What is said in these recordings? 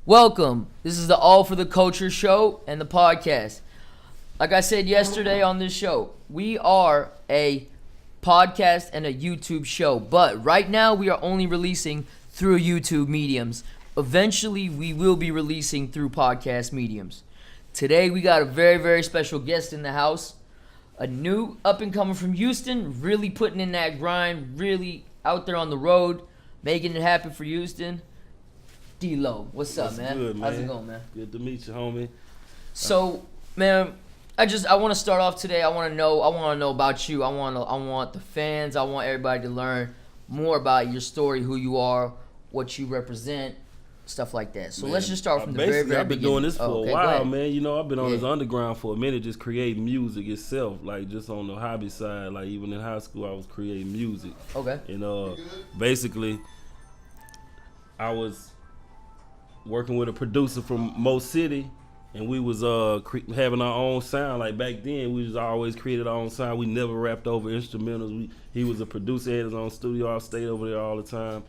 Welcome. This is the All for the Culture show and the podcast. Like I said yesterday on this show, we are a podcast and a YouTube show, but right now we are only releasing through YouTube mediums. Eventually, we will be releasing through podcast mediums. Today, we got a very, very special guest in the house. A new up-and-comer from Houston, really putting in that grind, really out there on the road, making it happen for Houston. D-Lo, what's up, man? Good, man? How's it going, man? Good to meet you, homie. So, man, I want to start off today. I want to know about you. I want the fans. I want everybody to learn more about your story, who you are, what you represent, stuff like that. So let's just start from the very, very beginning. I've been doing this for a while, man. You know, I've been on this underground for a minute, just creating music itself, like just on the hobby side. Like even in high school, I was creating music. Okay. And basically, I was working with a producer from Mo City, and we was having our own sound. Like back then, we just always created our own sound. We never rapped over instrumentals. He was a producer, had his own studio. I stayed over there all the time,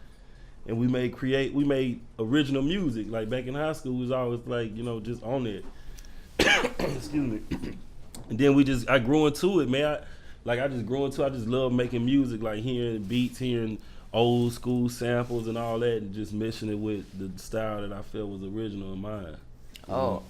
and we made original music. Like back in high school, we was always like, you know, just on it. Excuse me. And then I grew into it, man. I just love making music, like hearing beats, hearing old school samples and all that, and just mixing it with the style that I felt was original in mine. Oh,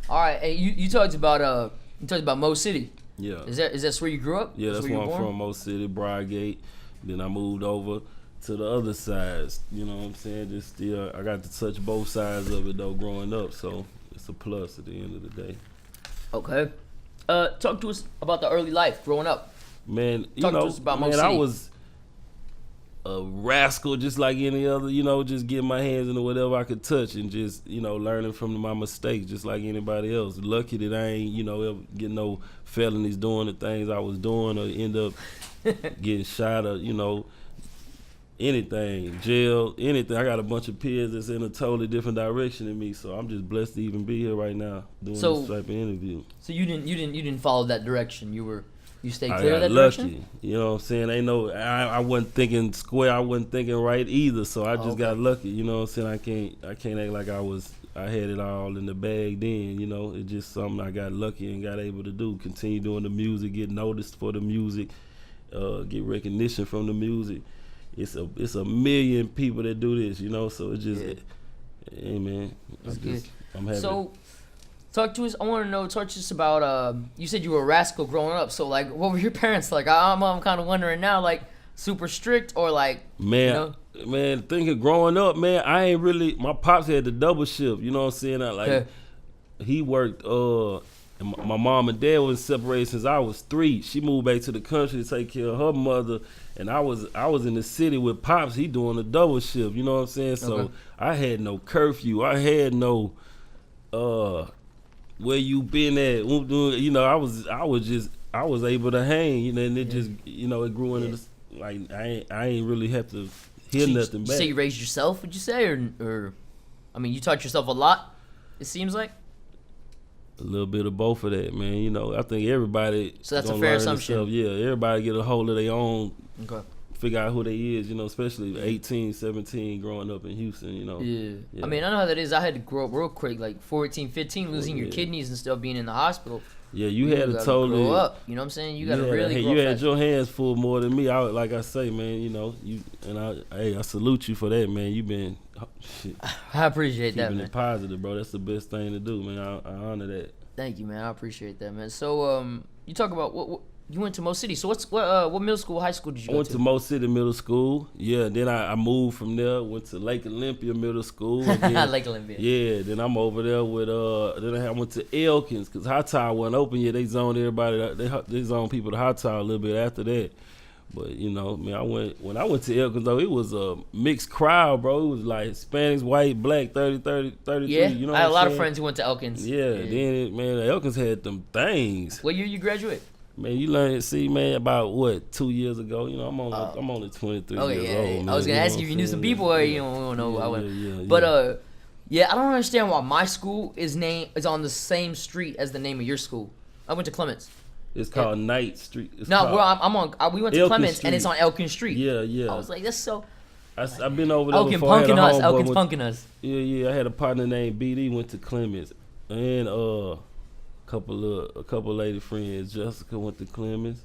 all right. Hey, you talked about Mo City. Yeah. Is that where you grew up? Yeah, that's where I'm from, Mo City, Briargate. Then I moved over to the other sides. You know what I'm saying? Just still, I got to touch both sides of it though, growing up. So it's a plus at the end of the day. Okay. Talk to us about the early life growing up. Man, Talk to us about Mo City. I was a rascal just like any other, you know, just getting my hands into whatever I could touch and just, you know, learning from my mistakes just like anybody else. Lucky that I ain't, you know, ever get no felonies doing the things I was doing or end up getting shot or, you know, anything, jail, anything. I got a bunch of peers that's in a totally different direction than me, so I'm just blessed to even be here right now doing this type of interview. So you didn't follow that direction. You stayed clear of that direction? Lucky. You know what I'm saying? I wasn't thinking square, I wasn't thinking right either, so I just got lucky. You know what I'm saying? I can't act like I had it all in the bag then, you know. It's just something I got lucky and got able to do. Continue doing the music, get noticed for the music, get recognition from the music. It's a million people that do this, you know, so it's just, hey man, I'm happy. So, talk to us. I want to know. Talk to us about. You said you were a rascal growing up. So, like, what were your parents like? I'm kind of wondering now. Like, super strict or like? Man, you know? Man, thinking growing up, man, I ain't really. My pops had the double shift. You know what I'm saying? He worked. And my mom and dad was separated since I was 3. She moved back to the country to take care of her mother, and I was in the city with pops. He doing a double shift. You know what I'm saying? So I had no curfew. I had no. Where you been at? You know, I was able to hang, you know, and it just, you know, it grew into this, like I ain't really have to hear nothing back. You say you raised yourself? Would you say, or I mean, you taught yourself a lot? It seems like a little bit of both of that, man. You know, I think everybody. So that's a fair assumption. Yeah, everybody get a hold of their own. Okay. Figure out who they is, you know, especially 18, 17, growing up in Houston, you know. Yeah. I mean, I know how that is. I had to grow up real quick, like 14, 15, losing your kidneys and stuff, being in the hospital. Yeah, you had to totally grow up. You know what I'm saying? You got to really grow up. You had your hands full more than me. Like I say, man, you know, I salute you for that, man. You been shit. I appreciate that, man. Keeping it positive, bro. That's the best thing to do, man. I honor that. Thank you, man. I appreciate that, man. So, you talk about what you went to Mo City. So what middle school, high school did you go to? I went to Mo City Middle School. Yeah, then I moved from there, went to Lake Olympia Middle School. Then, Lake Olympia. Yeah, then I'm over there with then I went to Elkins because High Tower wasn't open yet. They zoned everybody. They zoned people to High Tower a little bit after that. But you know, man, when I went to Elkins though, it was a mixed crowd, bro. It was like Hispanics, white, black, 33. Yeah, you know I had a lot of friends who went to Elkins. Yeah. Then man, Elkins had them things. What year you graduate? Man, you learn, see, man, about what, 2 years ago? You know, I'm only 23 years old. Man, I was gonna ask you if you knew some people, or you don't know. But I don't understand why my school is on the same street as the name of your school. I went to Clements. It's called Knight Street. We went to Elkins Clements, Street. and it's on Elkins Street. Yeah. I was like, that's so. I've been over there Elkin before. punking us. Elkin's punking us. Yeah. I had a partner named BD, went to Clemens, and a couple lady friends. Jessica went to Clemens.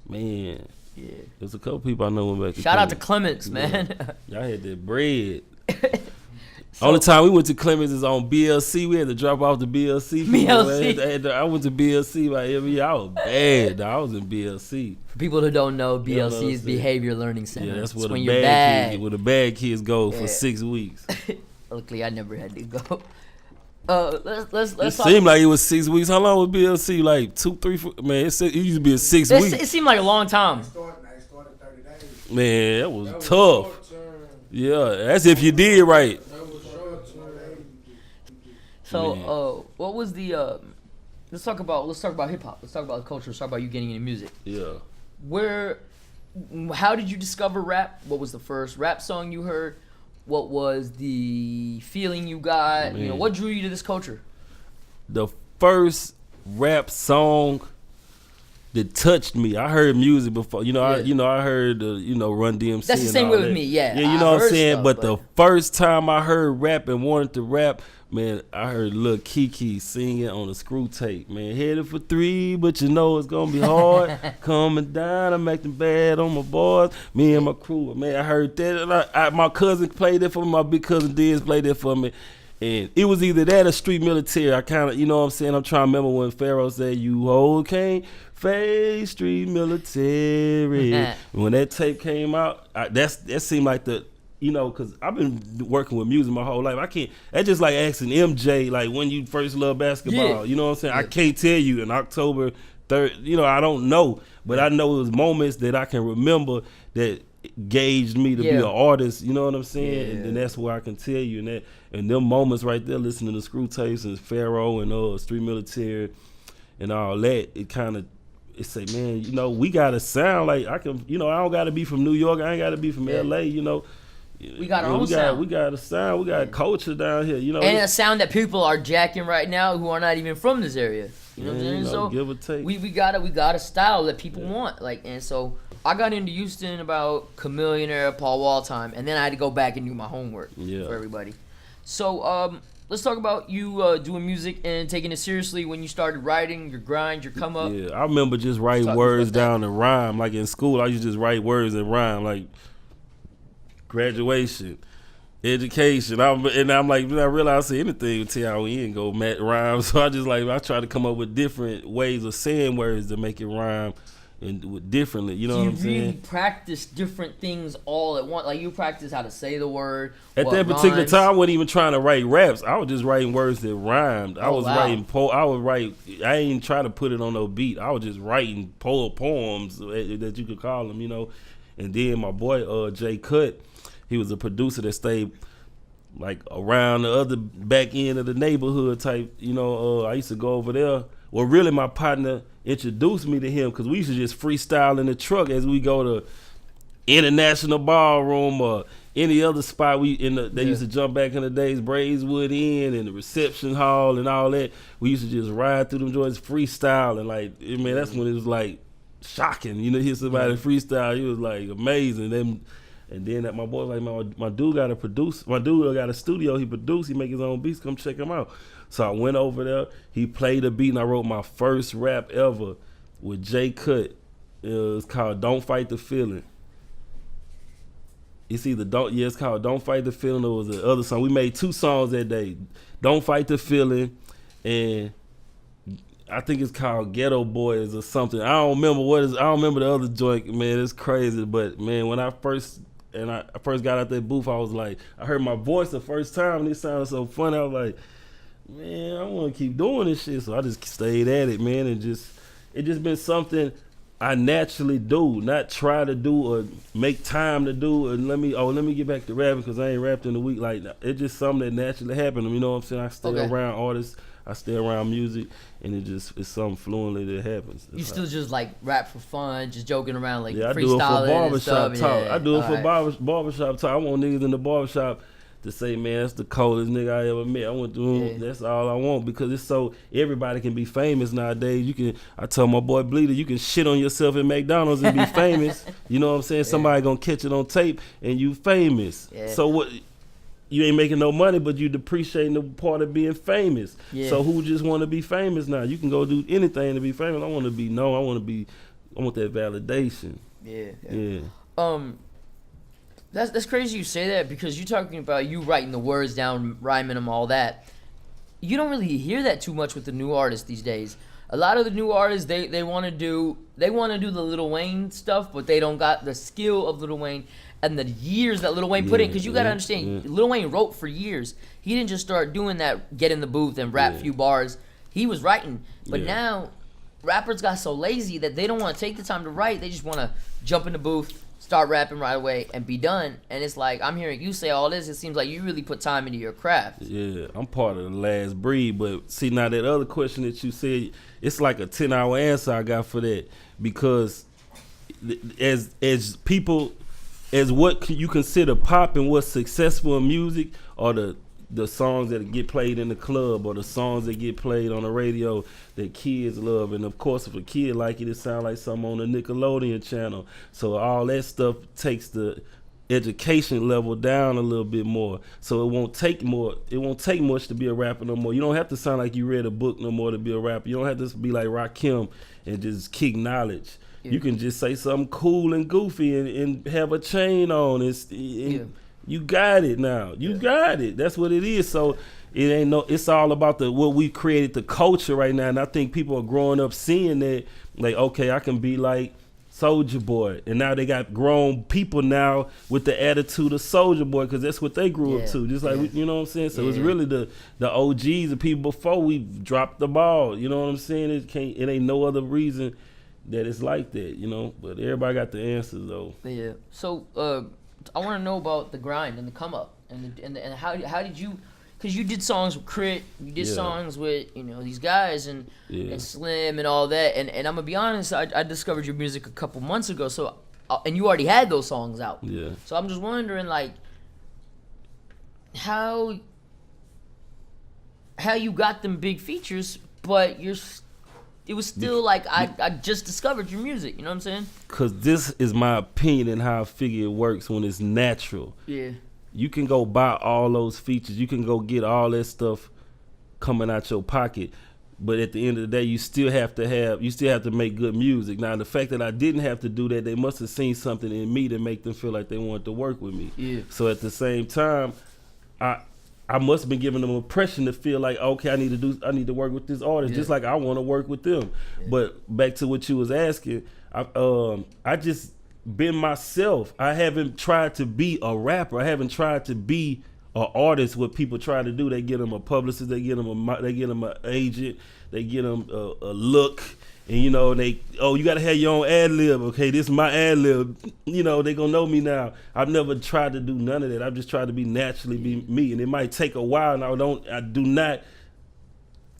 Man, Yeah. there's a couple people I know went back to Shout out to Clemens. Clements, man. Y'all had that bread. So- Only time we went to Clemens is on BLC. We had to drop off the BLC. BLC. I went to BLC by every year. I was bad. Dog. I was in BLC. For people who don't know, Yeah, BLC is that's it. Behavior Learning Center. Yeah, that's It's where when the you're bad bad. kids, where the bad kids go for Yeah. 6 weeks. Luckily, I never had to go. Let's It talk. seemed like it was 6 weeks. How long was BLC? Like 2, 3, 4? Man, it used to be a 6 weeks. It seemed like a long time. It started 30 days. Man, that was That was tough. short term. Yeah, that's if you did right. That was short term. So, Man. what was the? Let's talk about hip hop. Let's talk about culture. Let's talk about you getting into music. Yeah. How did you discover rap? What was the first rap song you heard? What was the feeling you got? Man. What drew you to this culture? The first rap song that touched me. I heard music before. I heard Run DMC. That's the and same all way with that. me, yeah. Yeah, you I know what I'm heard saying? stuff, But the first time I heard rap and wanted to rap, man, I heard Lil Kiki singing on a screw tape, man. Headed for 3, but you know it's gonna be hard. Coming down, I'm acting bad on my boys. Me and my crew, man, I heard that. And my cousin played it for me. My big cousin Diz played it for me. And it was either that or Street Military. I kind of, you know what I'm saying? I'm trying to remember when Pharaoh said, "You whole can't face Street Military." When that tape came out, that seemed like the, because I've been working with music my whole life. I can't, that's just like asking MJ, like when you first loved basketball. Yeah. You know what I'm saying? Yeah. I can't tell you in October 3rd, I don't know. But I know it was moments that I can remember that gauged me to be an artist, you know what I'm saying? And then that's where I can tell you. And them moments right there, listening to Screw Tapes and Pharaoh and Street Military and all that, it say, man, we gotta sound like I can, I don't gotta be from New York, I ain't gotta be from LA, We got our own sound. We got a sound, we got culture down here, And a sound that people are jacking right now who are not even from this area. You know what I'm saying? So give or take. we got a style that people want. And so I got into Houston about Chameleon era, Paul Wall time, and then I had to go back and do my homework for everybody. So let's talk about you doing music and taking it seriously when you started writing, your grind, your come up. Yeah, I remember just writing words down and rhyme. Like in school, I used to just write words and rhyme, like graduation, education. I'm like, I realized I say anything with T.I.O.E. and go rhyme. So I try to come up with different ways of saying words to make it rhyme and differently. You know what I'm saying? You really practice different things all at once. Like you practice how to say the word. At that particular time, I wasn't even trying to write raps. I was just writing words that rhymed. I was writing I ain't trying to put it on no beat. I was just writing poems that you could call them, And then my boy Jay Cut, he was a producer that stayed like around the other back end of the neighborhood type. I used to go over there. Well, really, my partner introduced me to him because we used to just freestyle in the truck as we go to International Ballroom or any other spot. They used to jump back in the days, Braeswood Inn and the reception hall and all that. We used to just ride through them joints freestyle, and that's when it was like shocking. Hear somebody freestyle, it was like amazing. And then my boy was like, my dude got a produce. My dude got a studio. He produce. He make his own beats. Come check him out. So I went over there. He played a beat, and I wrote my first rap ever with Jay Cut. It was called "Don't Fight the Feeling." It's called "Don't Fight the Feeling." It was the other song. We made 2 songs that day. "Don't Fight the Feeling" and I think it's called Ghetto Boys or something. I don't remember the other joint, man. It's crazy. But man, when I first got out that booth, I was like, I heard my voice the first time and it sounded so funny. I was like, man, I want to keep doing this shit. So I just stayed at it, man, and it just been something I naturally do, not try to do or make time to do. And let me get back to rapping because I ain't rapped in a week. Like, it's just something that naturally happened. You know what I'm saying? I stay around artists. I stay around music, and it's something fluently that happens. You still just like rap for fun, just joking around, like I freestyling do it for barbershop and stuff. talk. I do it for right. barbershop talk. I want niggas in the barbershop to say, man, that's the coldest nigga I ever met. I went to him. Yeah. That's all I want, because it's so everybody can be famous nowadays. I told my boy Bleeder, you can shit on yourself at McDonald's and be famous. You know what I'm saying? Somebody gonna catch it on tape and you famous. Yeah. So what? You ain't making no money, but you depreciating the part of being famous. Yeah. So who just want to be famous now? You can go do anything to be famous. I want to be known. I want that validation. Yeah. That's crazy you say that, because you're talking about you writing the words down, rhyming them, all that. You don't really hear that too much with the new artists these days. A lot of the new artists, they want to do the Lil Wayne stuff, but they don't got the skill of Lil Wayne and the years that Lil Wayne put in. Because you got to understand, Lil Wayne wrote for years. He didn't just start doing that, get in the booth and rap few bars. He was writing. But now, rappers got so lazy that they don't want to take the time to write. They just want to jump in the booth, start rapping right away, and be done. And it's like, I'm hearing you say all this. It seems like you really put time into your craft. Yeah, I'm part of the last breed. But see, now that other question that you said, it's like a 10-hour answer I got for that. Because as people, as what you consider pop and what's successful in music, or the songs that get played in the club, or the songs that get played on the radio that kids love. And of course, if a kid like it sound like something on the Nickelodeon channel. So all that stuff takes the education level down a little bit more. So it won't take much to be a rapper no more. You don't have to sound like you read a book no more to be a rapper. You don't have to be like Rakim and just kick knowledge. Yeah. You can just say something cool and goofy and have a chain on. You got it now. You got it. That's what it is. So it's all about what we created, the culture right now. And I think people are growing up seeing that, like, okay, I can be like Soulja Boy. And now they got grown people now with the attitude of Soulja Boy, because that's what they grew up to. Just like, you know what I'm saying? So it's really the OGs, the people before we dropped the ball. You know what I'm saying? It ain't no other reason that it's like that, you know? But everybody got the answers, though. Yeah. So, I want to know about the grind and the come up and how did you, because you did songs with Crit, you did songs with these guys and Slim and all that, and I'm gonna be honest, I discovered your music a couple months ago, so and you already had those songs out, so I'm just wondering, like, how you got them big features, but it was still like I just discovered your music, you know what I'm saying? Because this is my opinion and how I figure it works when it's natural. Yeah. You can go buy all those features. You can go get all that stuff coming out your pocket. But at the end of the day, you still have to make good music. Now, the fact that I didn't have to do that, they must have seen something in me to make them feel like they wanted to work with me. Yeah. So at the same time, I must have been giving them impression to feel like, okay, I need to work with this artist, just like I want to work with them. Yeah. But back to what you was asking, I just been myself. I haven't tried to be a rapper. I haven't tried to be an artist. What people try to do, they get them a publicist, they get them an agent, they get them a look. And you got to have your own ad lib. Okay, this is my ad lib. They gonna know me now. I've never tried to do none of that. I've just tried to be naturally be me, and it might take a while. And I do not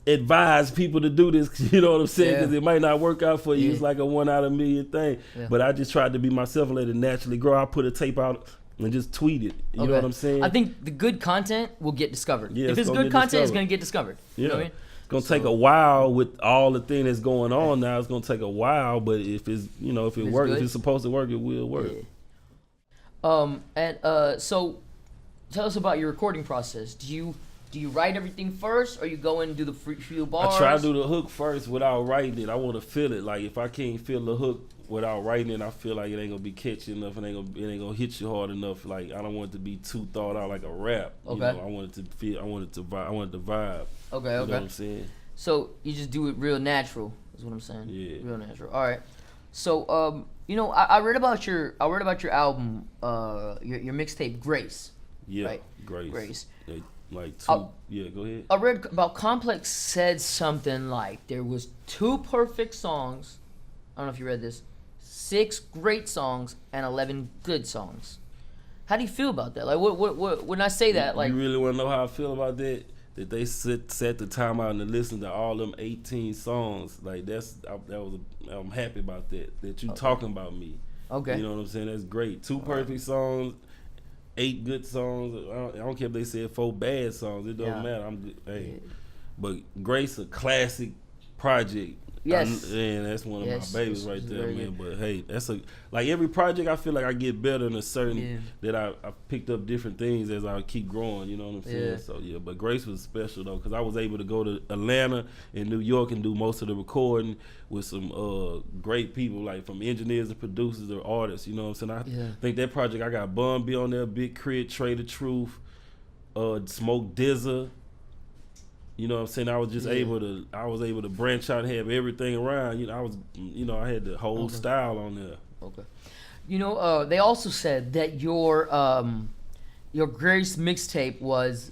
advise people to do this. You know what I'm saying? Because it might not work out for you. It's like a 1 out of a million thing. Yeah. But I just tried to be myself and let it naturally grow. I put a tape out and just tweet it. You know what I'm saying? I think the good content will get discovered. If it's good content, it's gonna get discovered. Yeah. You know what I mean? It's gonna take a while with all the thing that's going on now. It's gonna take a while, but if it's if it works, if it's supposed to work, it will work. Yeah. So tell us about your recording process. Do you write everything first, or you go in and do the few bars? I try to do the hook first without writing it. I want to feel it. Like if I can't feel the hook without writing it, I feel like it ain't gonna be catchy enough, and it ain't gonna hit you hard enough. Like I don't want it to be too thought out like a rap. Okay. I want it to feel. I want it to vibe. Okay. You know what I'm saying? So you just do it real natural, is what I'm saying. Yeah. Real natural. All right. So I read about your album, your mixtape Grace. Yeah. Right? Grace. Like two. Go ahead. I read about Complex said something like there was 2 perfect songs. I don't know if you read this. 6 great songs and 11 good songs. How do you feel about that? Like, what when I say that, like, you really want to know how I feel about that? That they set the time out and listen to all them 18 songs. Like I'm happy about that. That you talking about me. Okay. You know what I'm saying? That's great. 2 perfect songs 8 good songs. I don't care if they said 4 bad songs. It doesn't matter. I'm good. Hey, but Grace a classic project. Yes. And that's one of my babies right there, man. Good. But hey, that's like every project I feel like I get better in a certain that I picked up different things as I keep growing, you know what I'm saying? Yeah. So yeah, but Grace was special though, because I was able to go to Atlanta and New York and do most of the recording with some great people, like from engineers and producers or artists, you know what I'm saying? I think that project I got Bun B on there, Big Crit, Trey the Truth, Smoke Dizza. You know what I'm saying? I was just able to branch out and have everything around. I had the whole style on there. Okay. They also said that your Grace mixtape was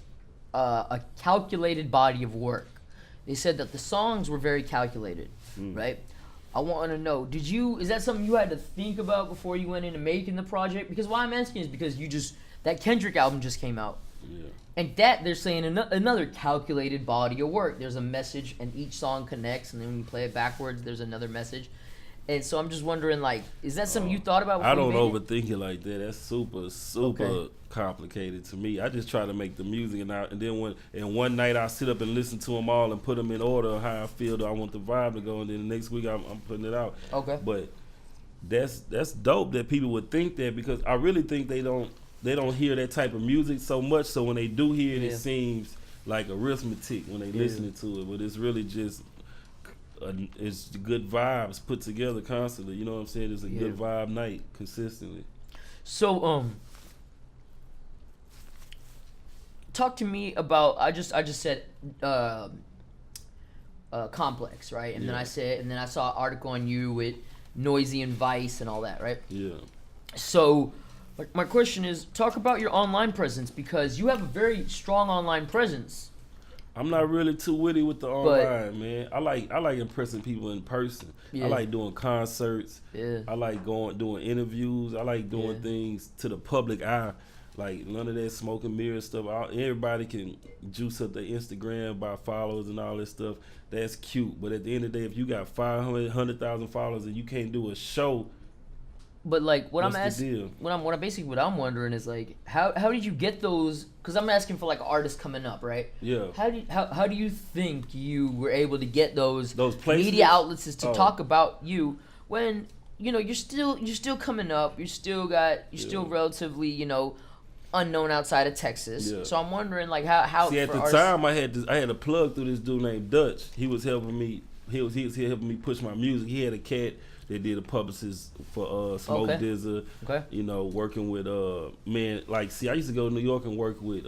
a calculated body of work. They said that the songs were very calculated, right? I want to know, is that something you had to think about before you went into making the project? Because why I'm asking is because that Kendrick album just came out. Yeah. And that they're saying another calculated body of work. There's a message, and each song connects, and then when you play it backwards, there's another message. And so I'm just wondering, like, is that something you thought about before I don't you made overthink it like that. That's super complicated to me. I just try to make the music, and then one night I sit up and listen to them all and put them in order of how I feel that I want the vibe to go, and then the next week I'm putting it out. Okay. But that's dope that people would think that, because I really think they don't hear that type of music so much, so when they do hear it, it seems like arithmetic when they listening to it, but it's really just it's good vibes put together constantly. You know what I'm saying? It's a good vibe night consistently. So talk to me about I just said Complex, right? And then I saw an article on you with Noisy and Vice and all that, right? Yeah. So my question is, talk about your online presence, because you have a very strong online presence. I'm not really too witty with the online, man. I like impressing people in person. I like doing concerts. Yeah. I like doing interviews. I like doing things to the public eye. Like none of that smoke and mirror stuff. Everybody can juice up their Instagram by followers and all this stuff. That's cute. But at the end of the day, if you got 500, 100,000 followers and you can't do a show, but like what what's I'm asking, the deal? what I'm wondering is like how did you get those? Because I'm asking for like artists coming up, right? Yeah. How do you think you were able to get those media placements? outlets to talk about you when you're still coming up, you're still relatively unknown outside of Texas. Yeah. So I'm wondering like how See, at the time I had a plug through this dude named Dutch. He was helping me. He was helping me push my music. He had a cat that did a publicist for Smoke Dizza. Okay. Working with man, like, see, I used to go to New York and work with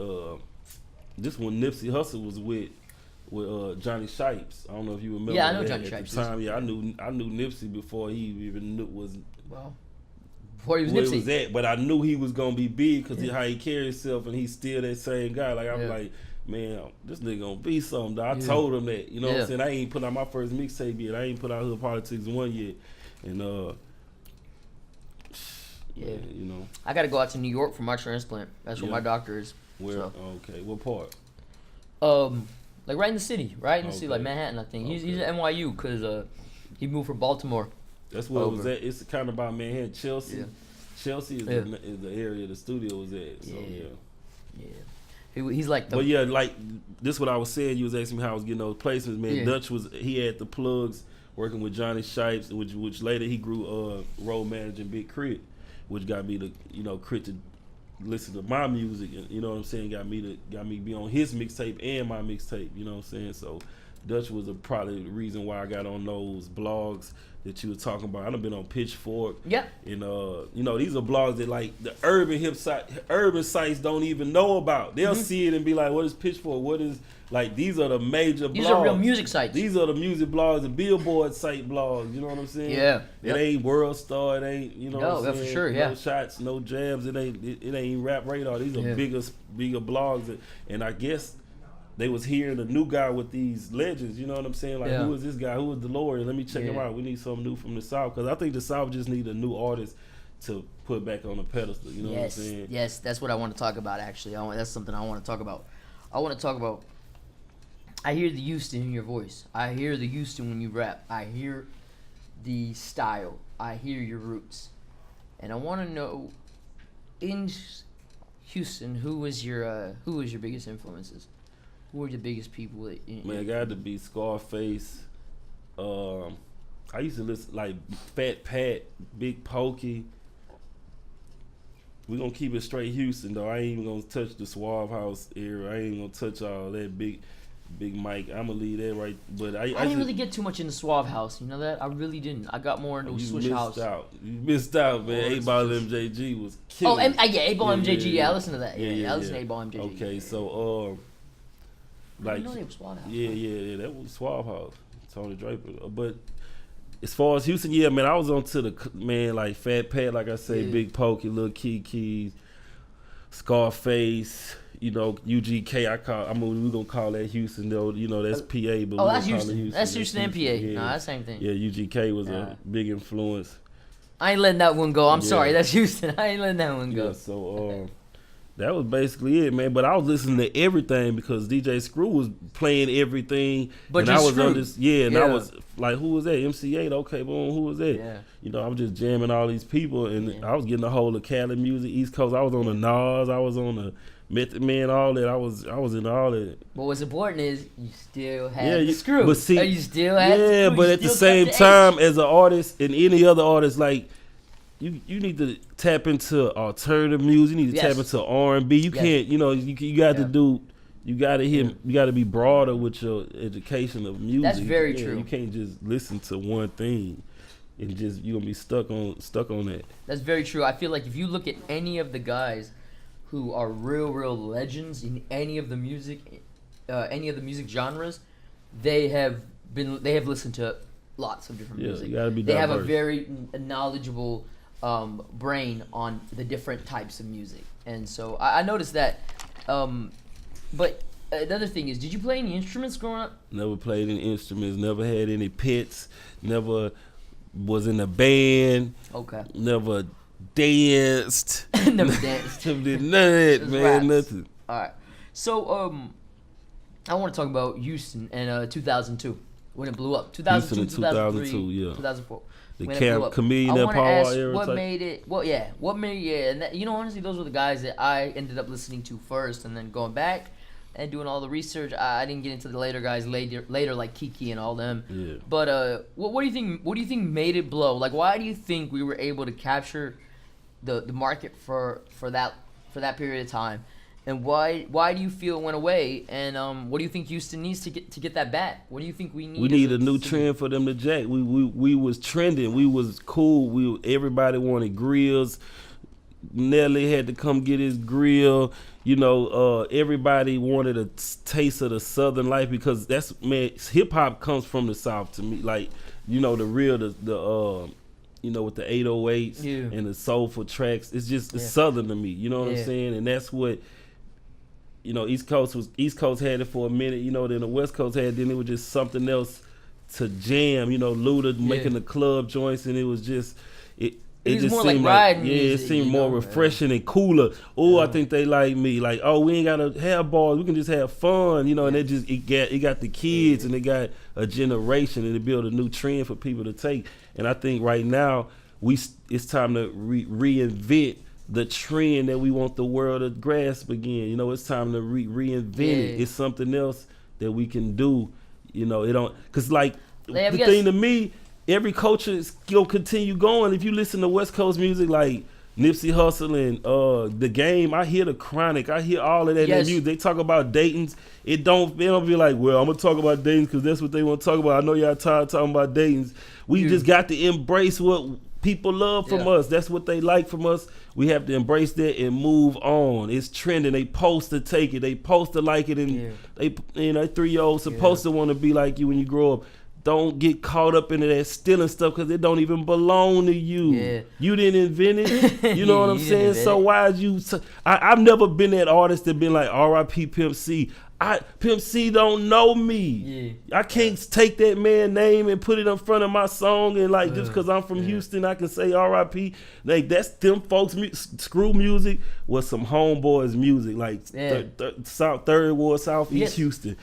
this one Nipsey Hussle was with Johnny Shipes. I don't know if you remember. Yeah, I know that Johnny at Shipes. The time, I knew Nipsey before he even was. Well, before he was where Nipsey. He was at, but I knew he was gonna be big because how he carried himself, and he's still that same guy. Like I'm like, man, this nigga gonna be something. I told him that, what I'm saying. I ain't put out my first mixtape yet. I ain't put out Hood Politics 1 yet, and I gotta go out to New York for my transplant. That's where my doctor is. Where? So. Okay, what part? Like right in the city, city, like Manhattan. I think he's at NYU because he moved from Baltimore. That's where it was at. It's kind of by Manhattan, Chelsea. Yeah. Chelsea is the area the studio was at. So He's like the. But like this, what I was saying. You was asking me how I was getting those placements, man. Yeah. Dutch he had the plugs working with Johnny Shipes, which later he grew road managing Big Crit, which got me to Crit to listen to my music, and you know what I'm saying, got me be on his mixtape and my mixtape, you know what I'm saying. So Dutch was probably the reason why I got on those blogs that you were talking about. I done been on Pitchfork. Yeah. And these are blogs that like the urban sites don't even know about. They'll see it and be like, what is Pitchfork? What is, like, these are the major blogs. These are real music sites. These are the music blogs, the Billboard site blogs, you know what I'm saying? Yeah. It ain't World Star, it ain't, what I'm saying? For sure, yeah. No shots, no jams, it ain't Rap Radar. These are bigger blogs, and I guess they was hearing a new guy with these legends, you know what I'm saying? Like, who is this guy? Who is Delorean? Let me check him out. We need something new from the South, because I think the South just need a new artist to put back on the pedestal, you know what I'm saying? Yes, that's what I want to talk about, actually. That's something I want to talk about. I hear the Houston in your voice. I hear the Houston when you rap. I hear the style. I hear your roots. And I want to know, in Houston, who was your biggest influences? Who were the biggest people? Man, it got to be Scarface. I used to listen like Fat Pat, Big Pokey. We gonna keep it straight Houston though. I ain't even gonna touch the Suave House era. I ain't gonna touch all that Big Mike. I'm gonna leave that right. But I didn't really get too much into Suave House. You know that? I really didn't. I got more into Swish House. You missed out, man. 8-Ball MJG was killing. Oh, yeah, 8-Ball MJG. Yeah, I listened to that. Yeah, I listened to 8-Ball MJG. Okay, so I didn't know they were Suave House. Yeah, that was Suave House. Tony Draper. But as far as Houston, yeah, man, I was on to the man like Fat Pat, like I say, Big Pokey, Lil Kiki, Scarface, you know, UGK. We gonna call that Houston though. You know, that's PA, but that's Houston. That's Houston and PA. Yeah. No, that's the same thing. Yeah, UGK was a big influence. I ain't letting that one go. I'm sorry, that's Houston. I ain't letting that one go. Yeah, so that was basically it, man. But I was listening to everything because DJ Screw was playing everything. But I was Screw. on this, I was like, who was that? MC8, okay, boom, who was that? Yeah. You know, I was just jamming all these people, and I was getting a hold of Cali music, East Coast. I was on the Nas, I was on the Method Man, all that. I was in all that. But what's important is you still had the Screw. But see, you still had the Screw. But at the same time, as an artist and any other artist, like. You need to tap into alternative music. You need to tap into R&B. You can't, you know, you got to do. You got to hit. You got to be broader with your education of music. That's very true. You can't just listen to one thing, and just you gonna be stuck on that. That's very true. I feel like if you look at any of the guys who are real legends in any of the music genres, they have listened to lots of different music. You gotta be diverse. They have a very knowledgeable brain on the different types of music, and so I noticed that. But another thing is, did you play any instruments growing up? Never played any instruments. Never had any pets. Never was in a band. Okay. Never danced. Never danced. Never did none of that, man. Raps. Nothing. All right. So I want to talk about Houston in 2002 when it blew up. 2002, 2003, 2004. The Chameleon I want to ask era what type. made it. And that, honestly, those were the guys that I ended up listening to first, and then going back and doing all the research. I didn't get into the later guys later like Kiki and all them. Yeah. But what do you think? What do you think made it blow? Like, why do you think we were able to capture the market for that period of time? And why do you feel it went away? And what do you think Houston needs to get that back? What do you think we need? We need a new trend for them to jack. We was trending. We was cool. Everybody wanted grills. Nelly had to come get his grill. You know, everybody wanted a taste of the Southern life because hip hop comes from the South to me. Like, you know, you know, with the 808s and the soulful tracks. It's just Southern to me. You know what I'm saying? And that's what. You know, East Coast had it for a minute, you know, then the West Coast had it, then it was just something else to jam, you know, Luda making the club joints, and it was just it just more seemed like riding it music, seemed more refreshing and cooler. I think they like me. Like, we ain't gotta have balls, we can just have fun, you know, and it got the kids and it got a generation, and it built a new trend for people to take. And I think right now it's time to reinvent the trend that we want the world to grasp again. You know, it's time to reinvent it. It's something else that we can do. You know, it don't, cause like the thing to me, every culture is gonna continue going. If you listen to West Coast music like Nipsey Hussle and The Game, I hear the Chronic, I hear all of that in the music. They talk about Dayton's. They don't be like, well, I'm gonna talk about Dayton's because that's what they want to talk about. I know y'all tired of talking about Dayton's. We just got to embrace what people love from us. That's what they like from us. We have to embrace that and move on. It's trending. They post to take it. They post to like it, and they 3-year-olds supposed to want to be like you when you grow up. Don't get caught up into that stealing stuff because it don't even belong to you. Yeah. You didn't invent it. You know what I'm saying? So why is you? I've never been that artist that been like R.I.P. Pimp C. Pimp C don't know me. Yeah. I can't take that man's name and put it in front of my song and like just because I'm from Houston, I can say R.I.P. Like that's them folks. Screw music was some homeboys music, like Third Ward, Southeast Houston.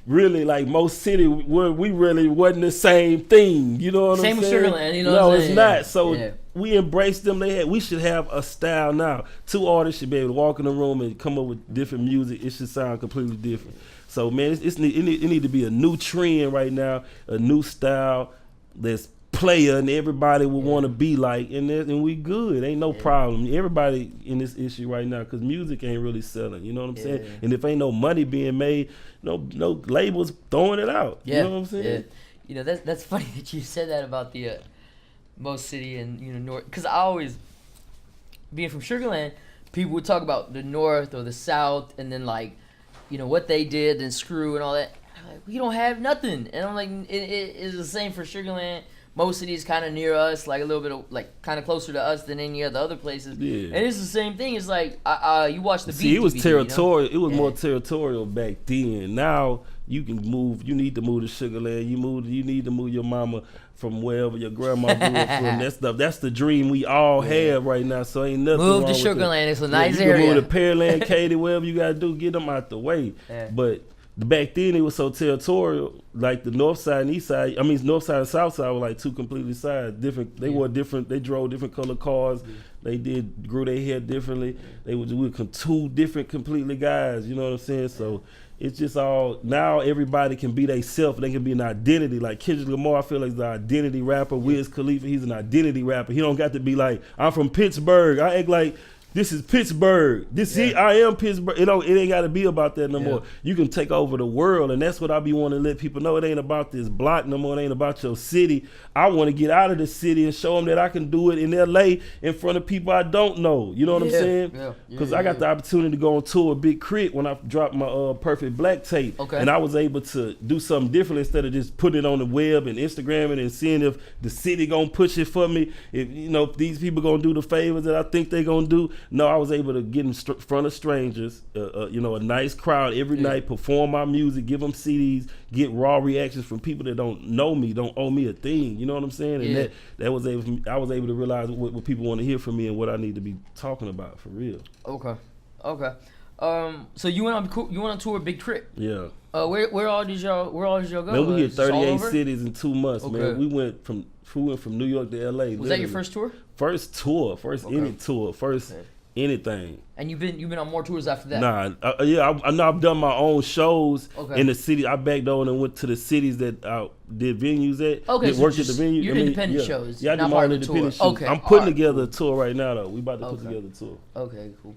really like most city we really wasn't the same thing. You know what Same I'm with saying? Sugarland, you know no, what I'm it's saying? not. So Yeah. we embrace them. We should have a style now. Two artists should be able to walk in the room and come up with different music. It should sound completely different. So man, it need to be a new trend right now, a new style that's player and everybody will want to be like, and we good. Ain't no problem. Everybody in this issue right now because music ain't really selling. You know what I'm saying? And if ain't no money being made, no labels throwing it out. Yeah. You know what I'm saying? Yeah. You know that's funny that you said that about the most city and north, because I always, being from Sugarland, people would talk about the north or the south and then like what they did and screw and all that. I'm like, we don't have nothing, and I'm like, it is the same for Sugarland. Most cities kind of near us, like a little bit of like kind of closer to us than any of the other places. Yeah. And it's the same thing. It's like you watch the See, it was DVD, territorial. It was more territorial back then. Now you can move. You need to move to Sugarland. You need to move your mama from wherever your grandma grew from. That's the dream we all have right now. So ain't nothing Move wrong to with Sugarland. that. It's a nice you area. can move to Pearland, Katy, wherever you gotta do. Get them out the way. Yeah. But back then it was so territorial. Like the north side and east side. I mean, north side and south side were like two completely sides. Different. They wore different. They drove different color cars. They grew their hair differently. They were two different completely guys. You know what I'm saying? So it's just all now. Everybody can be they self. They can be an identity. Like Kendrick Lamar, I feel like he's an identity rapper. Wiz Khalifa, he's an identity rapper. He don't got to be like, I'm from Pittsburgh. I act like this is Pittsburgh. I am Pittsburgh. It ain't got to be about that no more. You can take over the world, and that's what I be wanting to let people know. It ain't about this block no more. It ain't about your city. I want to get out of the city and show them that I can do it in L.A. in front of people I don't know. You know what I'm saying? Because I got the opportunity to go on tour with Big Crit when I dropped my Perfect Black tape, and I was able to do something different instead of just putting it on the web and Instagram it and seeing if the city gonna push it for me. If these people gonna do the favors that I think they gonna do. No, I was able to get in front of strangers, a nice crowd every night, perform my music, give them CDs, get raw reactions from people that don't know me, don't owe me a thing. You know what I'm saying? And I was able to realize what people want to hear from me and what I need to be talking about for real. Okay. So you went on tour with Big Trip. Yeah. Where all did y'all go? Man, we hit Just all 38 over? cities in 2 months, man. We went from New York to LA. Was that your first tour? First tour, any tour, anything. And you've been on more tours after that? Nah, I know I've done my own shows Okay. in the city. I backed on and went to the cities that I did venues at. Okay, so worked at the venue. your independent shows, Yeah, I not did my part own of the tour. independent shows. Okay, I'm putting alright, together a tour right now though. We about to put together a tour. Okay, cool.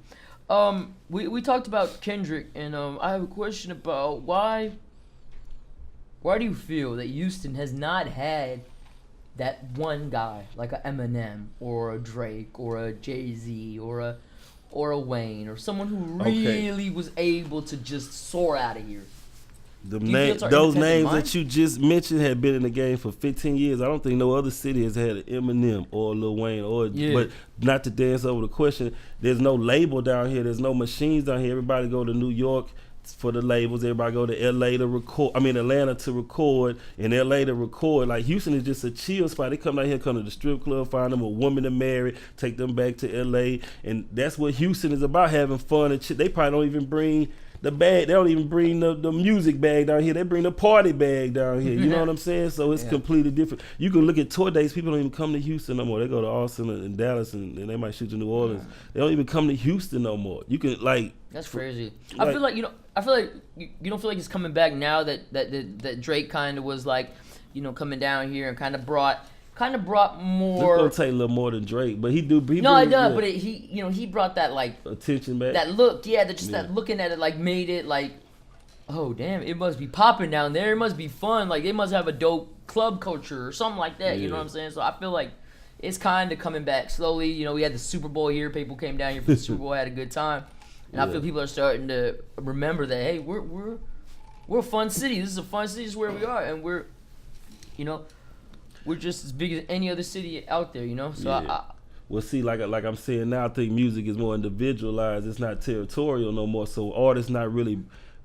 We talked about Kendrick, and I have a question about why do you feel that Houston has not had that one guy like a Eminem or a Drake or a Jay-Z or a Wayne or someone who really was able to just soar out of here? Those independent names mind? that you just mentioned have been in the game for 15 years. I don't think no other city has had an Eminem or a Lil Wayne but not to dance over the question. There's no label down here. There's no machines down here. Everybody go to New York for the labels. Everybody go to LA to record. Atlanta to record, and LA to record. Like Houston is just a chill spot. They come down here, come to the strip club, find them a woman to marry, take them back to LA, and that's what Houston is about, having fun and shit. They probably don't even bring the bag. They don't even bring the music bag down here. They bring the party bag down here. You know what I'm saying? So it's completely different. You can look at tour dates. People don't even come to Houston no more. They go to Austin and Dallas, and they might shoot to New Orleans. They don't even come to Houston no more. You can That's crazy. I feel like you don't feel like it's coming back now that Drake kind of was like, coming down here and kind of brought more. It's gonna take a little more than Drake, but he does. But he brought that like attention back. That look, that looking at it like made it like, oh damn, it must be popping down there. It must be fun. Like they must have a dope club culture or something like that. You know what I'm saying? So I feel like it's kind of coming back slowly. We had the Super Bowl here. People came down here for the Super Bowl, had a good time. And I feel people are starting to remember that, hey, we're a fun city. This is a fun city. This is where we are, and we're just as big as any other city out there. So well, see, like I'm saying now, I think music is more individualized. It's not territorial no more. So artists not really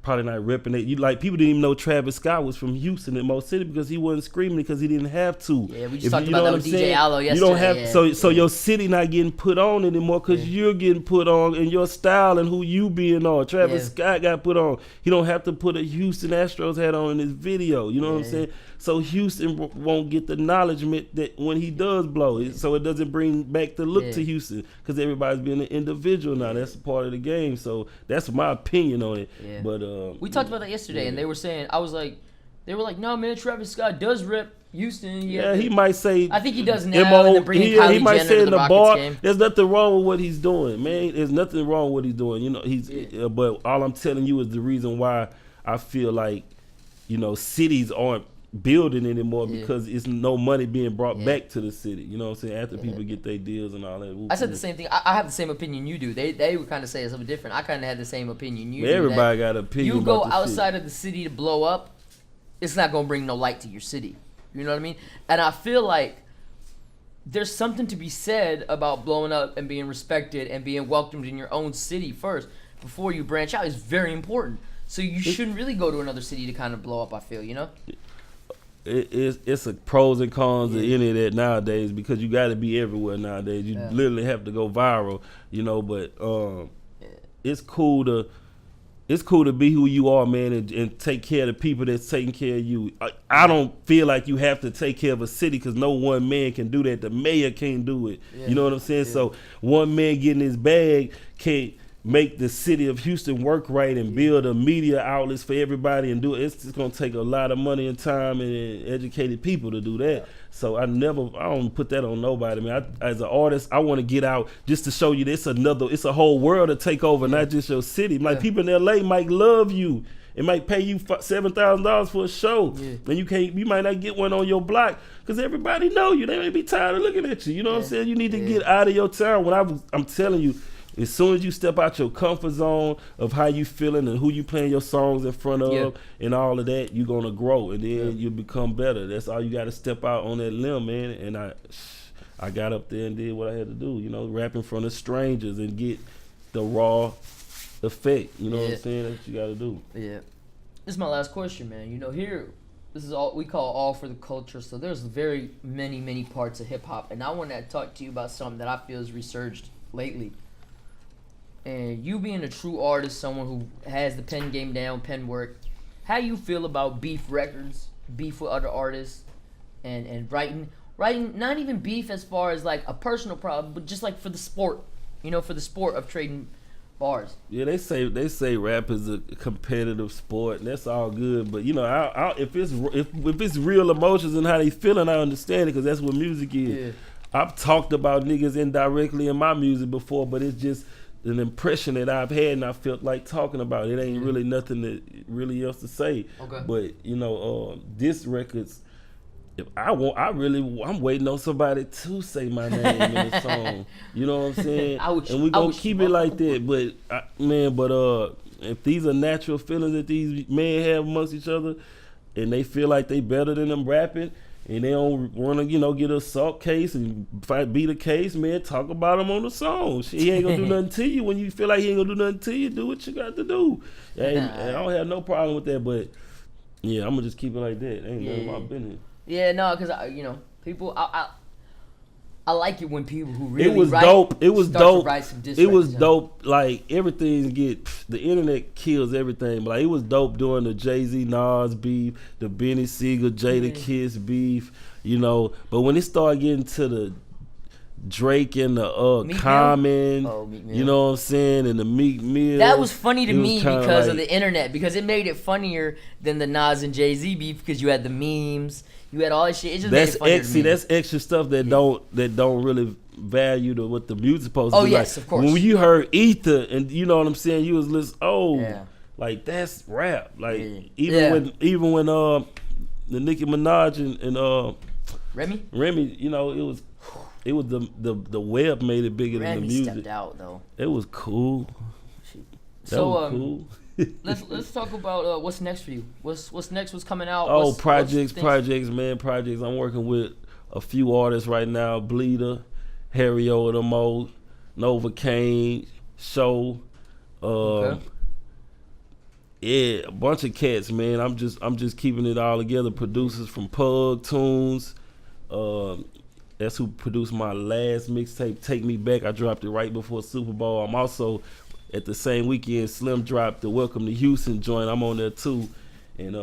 probably not repping it. You like people didn't even know Travis Scott was from Houston in Mo City because he wasn't screaming because he didn't have to. Yeah, we just talked about that with DJ Allo yesterday. You don't have so your city not getting put on anymore because you're getting put on in your style and who you being on. Travis Scott got put on. He don't have to put a Houston Astros hat on in his video. You know what I'm saying? So Houston won't get the acknowledgement that when he does blow, so it doesn't bring back the look to Houston because everybody's being an individual now. That's a part of the game. So that's my opinion on it. Yeah. But we talked about that yesterday, and they were saying, they were like, no man, Travis Scott does rep Houston. Yeah, he might say. I think he does now. He might say in the bar. Game. There's nothing wrong with what he's doing, man. There's nothing wrong with what he's doing. You know, but all I'm telling you is the reason why I feel like, cities aren't building anymore because it's no money being brought back to the city. You know what I'm saying? After people get their deals and all that. I said the same thing. I have the same opinion you do. They would kind of say something different. I kind of had the same opinion you do. Everybody got an opinion. You go outside of the city to blow up, it's not gonna bring no light to your city. You know what I mean? And I feel like there's something to be said about blowing up and being respected and being welcomed in your own city first before you branch out. Is very important. So you shouldn't really go to another city to kind of blow up. I feel, It's a pros and cons of any of that nowadays because you got to be everywhere nowadays. You literally have to go viral, But it's cool to be who you are, man, and take care of the people that's taking care of you. I don't feel like you have to take care of a city because no one man can do that. The mayor can't do it. You know what I'm saying? So one man getting his bag can't make the city of Houston work right and build a media outlets for everybody and do it. It's just gonna take a lot of money and time and educated people to do that. So I don't put that on nobody, man. As an artist, I want to get out just to show you it's a whole world to take over, not just your city. Like people in LA might love you. It might pay you $7,000 for a show, and you might not get one on your block because everybody know you. They may be tired of looking at you. You know what I'm saying? You need to get out of your town. I'm telling you. As soon as you step out your comfort zone of how you feeling and who you playing your songs in front of and all of that, you're going to grow and then you become better. That's all you got to step out on that limb, man. And I got up there and did what I had to do, rap in front of strangers and get the raw effect. You know what I'm saying? That's what you got to do. Yeah. This is my last question, man. Here, this is all we call all for the culture. So there's very many, many parts of hip hop. And I want to talk to you about something that I feel has resurged lately. And you being a true artist, someone who has the pen game down, pen work, how you feel about beef records, beef with other artists, and writing, not even beef as far as like a personal problem, but just like for the sport, for the sport of trading bars. Yeah, they say rap is a competitive sport, and that's all good. But if it's real emotions and how they feeling, I understand it because that's what music is. Yeah. I've talked about niggas indirectly in my music before, but it's just an impression that I've had and I felt like talking about. It ain't really nothing that really else to say. Okay. But this record's I'm waiting on somebody to say my name in the song. You know what I'm saying? And we gonna keep it like that. But if these are natural feelings that these men have amongst each other and they feel like they better than them rapping, and they don't want to, get a assault case and beat a case, man, talk about him on the song. He ain't going to do nothing to you. When you feel like he ain't going to do nothing to you, do what you got to do. And I don't have no problem with that, but, I'm going to just keep it like that. Ain't none of my business. Yeah, no, because, people, I like it when people who really It was dope. It was dope. Like everything the internet kills everything. But like it was dope doing the Jay-Z Nas beef, the Benny Siegel Jada Kiss beef, But when it started getting to the Drake and the Common, you know what I'm saying, and the Meek Mill. That was funny to me because of the internet, because it made it funnier than the Nas and Jay-Z beef because you had the memes. You had all that shit. It just made it funnier to me. That's extra stuff that don't really value what the music's supposed to be. Oh yes, of course. When you heard Ether and you know what I'm saying, you was listening. Like that's rap. Like even when the Nicki Minaj and Remy, it was the web made it bigger than the music. Stepped out though. It was cool. That was cool. let's talk about what's next for you. What's next? What's coming out? Projects, man. I'm working with a few artists right now. Bleeder, Harry Mo, Nova Kane, Show. Yeah, a bunch of cats, man. I'm just keeping it all together. Producers from Pug Tunes. That's who produced my last mixtape, Take Me Back. I dropped it right before Super Bowl. I'm also at the same weekend. Slim dropped the Welcome to Houston joint. I'm on there too, and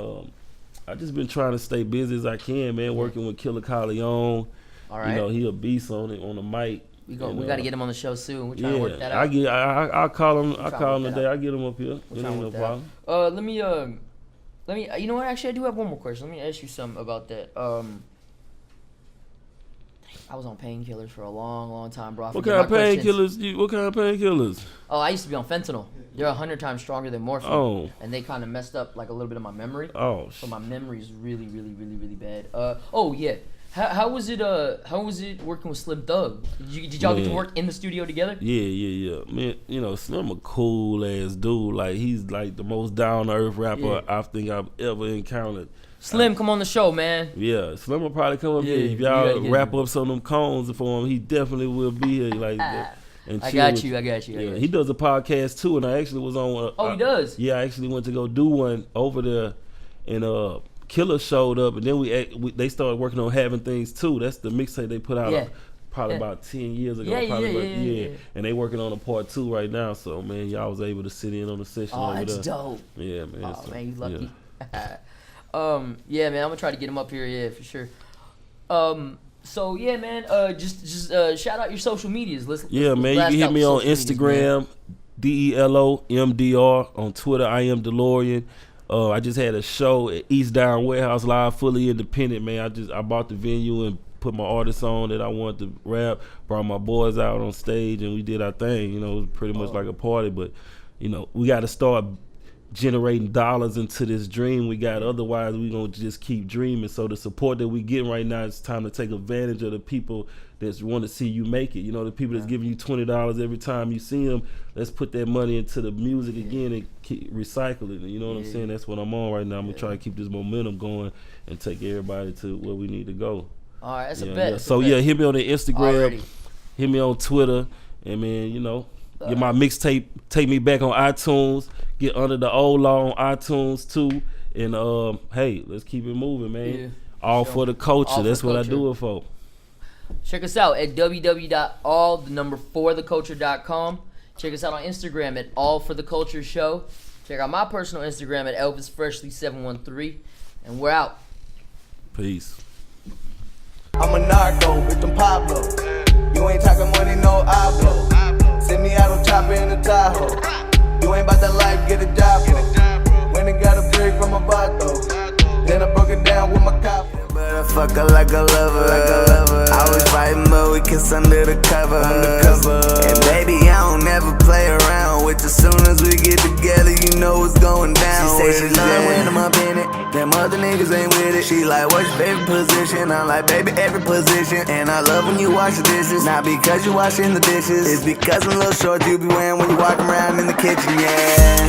I just been trying to stay busy as I can, man. Working with Killer Corleone. All right. You know, he a beast on the mic. We got to get him on the show soon. We're trying to work that out. I'll call him. I'll call him today. I get him up here. It ain't no problem. Let me. You know what? Actually, I do have one more question. Let me ask you something about that. I was on painkillers for a long time, bro. What kind of painkillers? Oh, I used to be on fentanyl. They're 100 times stronger than morphine. Oh. And they kind of messed up like a little bit of my memory. Oh. So my memory is really bad. Oh yeah. How was it? How was it working with Slim Thug? Did y'all get to work in the studio together? Yeah. Man, you know, Slim a cool ass dude. Like, he's like the most down to earth rapper I think I've ever encountered. Slim, come on the show, man. Yeah, Slim will probably come up here. If y'all wrap up some of them cones for him, he definitely will be here. Like, and I got you. Yeah, he does a podcast too, and I actually was on. He does. Yeah, I actually went to go do one over there, and Killer showed up, and then they started working on Having Things Too. That's the mixtape they put out probably about 10 years ago. Yeah. And they working on a part 2 right now. So man, y'all was able to sit in on the session over there. Oh, that's dope. Yeah, man. Oh man, you lucky. Yeah, man, I'm gonna try to get him up here. Yeah, for sure. So yeah, man. Just shout out your social medias. Man, you can hit me on Instagram, DELOMDR, on Twitter. I am Delorean. I just had a show at East Down Warehouse Live, fully independent, man. I bought the venue and put my artists on that I wanted to rap. Brought my boys out on stage and we did our thing. You know, it was pretty much like a party. But you know, we got to start generating dollars into this dream we got. Otherwise, we gonna just keep dreaming. So the support that we getting right now, it's time to take advantage of the people that want to see you make it. You know, the people that's giving you $20 every time you see them. Let's put that money into the music again and keep recycling it. You know what I'm saying? That's what I'm on right now. I'm gonna try to keep this momentum going and take everybody to where we need to go. All right, that's a bet. So hit me on the Instagram, hit me on Twitter, and man, you know, get my mixtape, Take Me Back on iTunes. Get Under the Old Law on iTunes too, and hey, let's keep it moving, man. Yeah, all for the culture. That's what I do it for. Check us out at www.all4theculture.com. Check us out on Instagram at All for the Culture Show. Check out my personal Instagram at ElvisFreshly713, and we're out. Peace. I'm a narco with them Pablo. You ain't talking money, no hablo. Send me out on chopper in the Tahoe. You ain't about that life, get a job, bro. When I got a break from a vato, then I broke it down with my cop. But I fuck her like a lover, I was fighting, but we kiss under the cover. And baby, I don't ever play around with you. Soon as we get together, you know what's going down. She say she love when I'm up in it. Them other niggas ain't with it. She like, what's your favorite position? I'm like, baby, every position. And I love when you wash the dishes. Not because you washing the dishes, it's because I'm a little short you be wearing when you walk around in the kitchen, yeah.